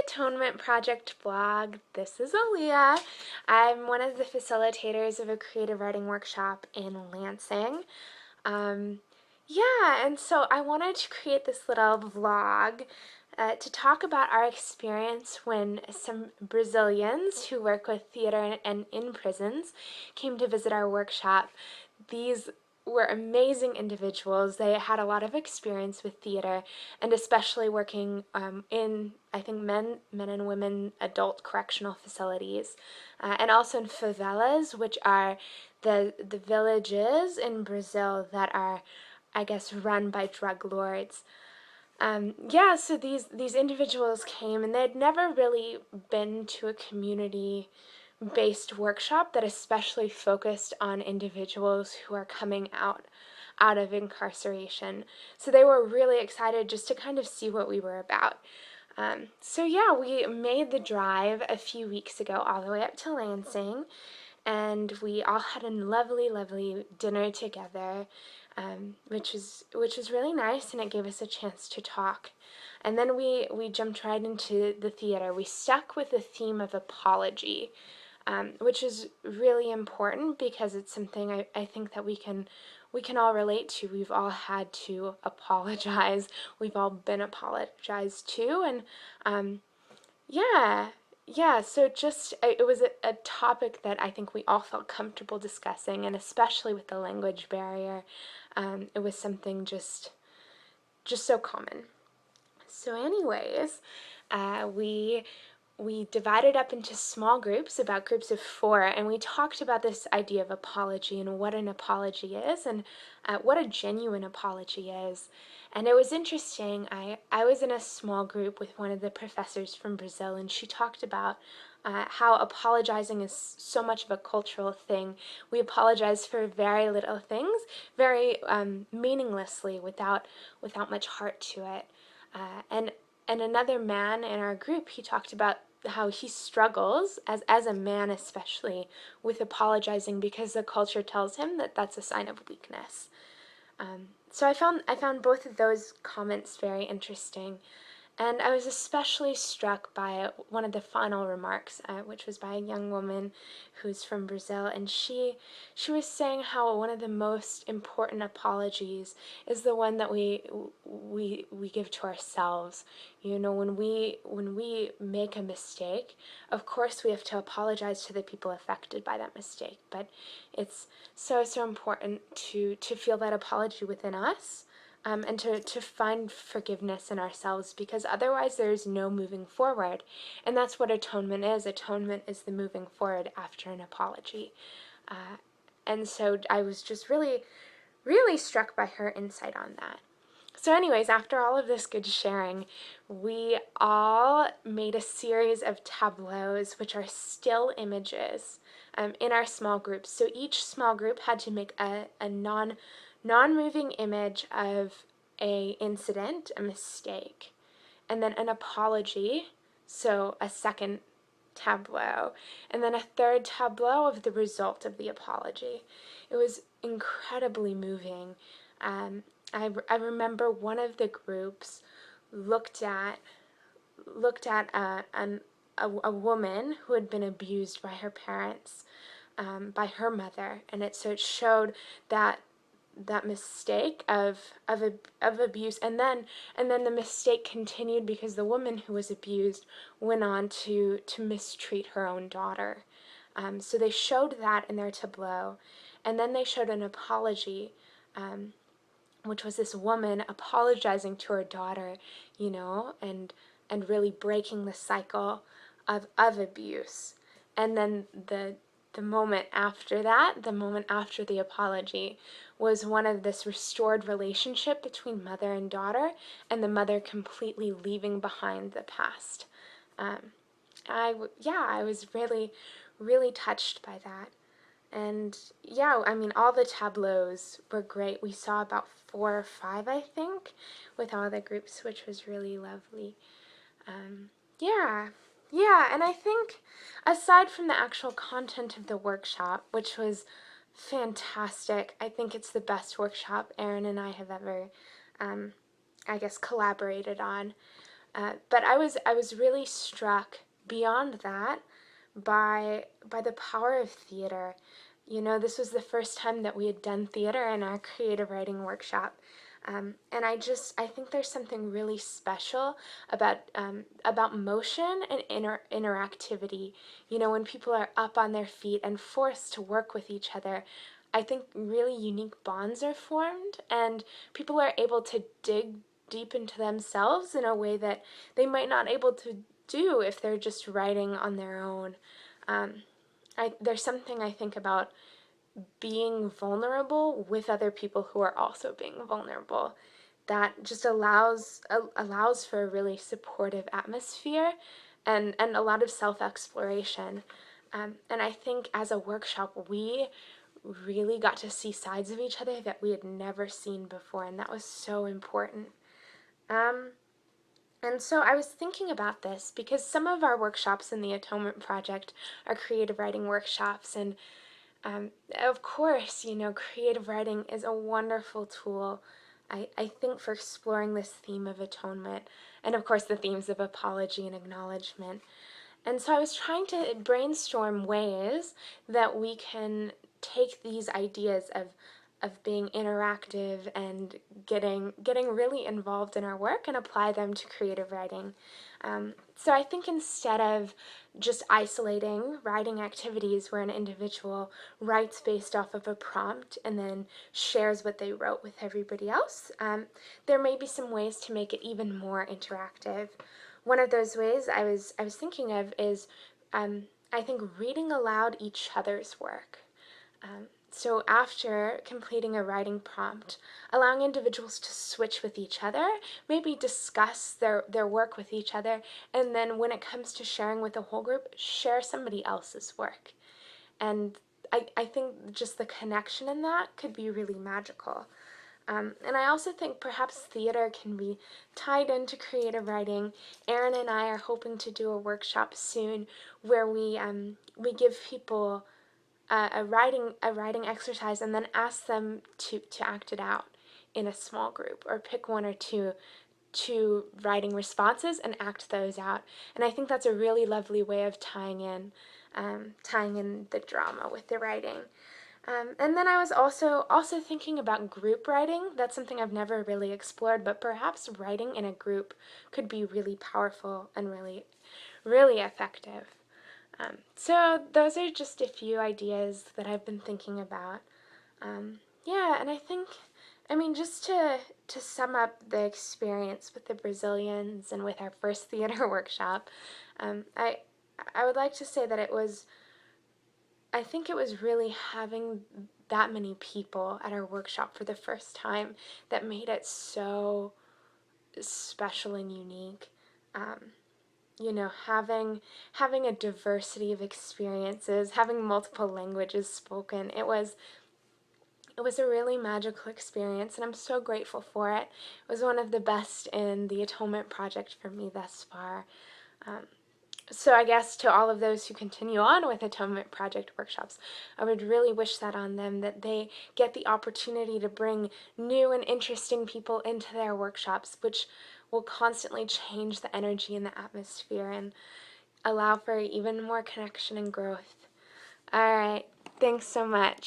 Atonement Project blog. This is Aaliyah. I'm one of the facilitators of a creative writing workshop in Lansing. Um, yeah, and so I wanted to create this little vlog to talk about our experience when some Brazilians who work with theater and in prisons came to visit our workshop. These were amazing individuals. They had a lot of experience with theater, and especially working in, I think, men and women adult correctional facilities, and also in favelas, which are the villages in Brazil that are, I guess, run by drug lords. Yeah, so these individuals came, and they'd never really been to a community based workshop that especially focused on individuals who are coming out of incarceration. So they were really excited just to kind of see what we were about. So yeah, we made the drive a few weeks ago all the way up to Lansing, and we all had a lovely, lovely dinner together, which was really nice, and it gave us a chance to talk. And then we jumped right into the theater. We stuck with the theme of apology, which is really important because it's something I think that we can all relate to. We've all had to apologize. We've all been apologized to, and yeah, yeah. So just it was a topic that I think we all felt comfortable discussing, and especially with the language barrier, it was something just so common. So, anyways, we divided up into small groups, about groups of four, and we talked about this idea of apology and what an apology is, and what a genuine apology is. And it was interesting. I was in a small group with one of the professors from Brazil, and she talked about how apologizing is so much of a cultural thing. We apologize for very little things, very meaninglessly, without much heart to it. And another man in our group, he talked about how he struggles, as a man especially, with apologizing because the culture tells him that that's a sign of weakness. So I found both of those comments very interesting, and I was especially struck by one of the final remarks, which was by a young woman who's from Brazil, and she was saying how one of the most important apologies is the one that we give to ourselves. You know, when we make a mistake, of course we have to apologize to the people affected by that mistake, but it's so important to feel that apology within us, and to find forgiveness in ourselves, because otherwise there's no moving forward. And that's what atonement is. Atonement is the moving forward after an apology. And so I was just really, really struck by her insight on that. So, anyways, after all of this good sharing, we all made a series of tableaus, which are still images, in our small groups. So each small group had to make a non-moving image of a incident, a mistake, and then an apology, so a second tableau, and then a third tableau of the result of the apology. It was incredibly moving. I remember one of the groups looked at a woman who had been abused by her parents, by her mother, and it showed that mistake of abuse, and then the mistake continued because the woman who was abused went on to mistreat her own daughter. So they showed that in their tableau, and then they showed an apology, which was this woman apologizing to her daughter, and really breaking the cycle of abuse. And then the moment after that, the moment after the apology, was one of this restored relationship between mother and daughter, and the mother completely leaving behind the past. I was really, really touched by that. And yeah, I mean, all the tableaus were great. We saw about 4 or 5, I think, with all the groups, which was really lovely. Yeah, yeah, and I think aside from the actual content of the workshop, which was fantastic, I think it's the best workshop Erin and I have ever, I guess, collaborated on. But I was really struck beyond that by the power of theater. This was the first time that we had done theater in our creative writing workshop. And I think there's something really special about motion and interactivity. When people are up on their feet and forced to work with each other, I think really unique bonds are formed, and people are able to dig deep into themselves in a way that they might not able to do if they're just writing on their own. Um, there's something I think about being vulnerable with other people who are also being vulnerable that just allows for a really supportive atmosphere and a lot of self-exploration. And I think as a workshop, we really got to see sides of each other that we had never seen before, and that was so important. Um, and so I was thinking about this because some of our workshops in the Atonement Project are creative writing workshops, and of course, creative writing is a wonderful tool, I think, for exploring this theme of atonement, and of course the themes of apology and acknowledgement. And so I was trying to brainstorm ways that we can take these ideas of being interactive and getting really involved in our work and apply them to creative writing. So I think instead of just isolating writing activities where an individual writes based off of a prompt and then shares what they wrote with everybody else, there may be some ways to make it even more interactive. One of those ways I was thinking of is, I think, reading aloud each other's work. So after completing a writing prompt, allowing individuals to switch with each other, maybe discuss their work with each other, and then when it comes to sharing with the whole group, share somebody else's work. And I think just the connection in that could be really magical. And I also think perhaps theater can be tied into creative writing. Erin and I are hoping to do a workshop soon where we give people a writing exercise and then ask them to act it out in a small group, or pick one or two writing responses and act those out. And I think that's a really lovely way of tying in the drama with the writing. And then I was also thinking about group writing. That's something I've never really explored, but perhaps writing in a group could be really powerful and really, really effective. So those are just a few ideas that I've been thinking about. Yeah, and just to sum up the experience with the Brazilians and with our first theater workshop, I would like to say that I think it was really having that many people at our workshop for the first time that made it so special and unique. Having a diversity of experiences, having multiple languages spoken, it was a really magical experience, and I'm so grateful for it. It was one of the best in the Atonement Project for me thus far. So I guess to all of those who continue on with Atonement Project workshops, I would really wish that on them, that they get the opportunity to bring new and interesting people into their workshops, which will constantly change the energy and the atmosphere and allow for even more connection and growth. All right, thanks so much.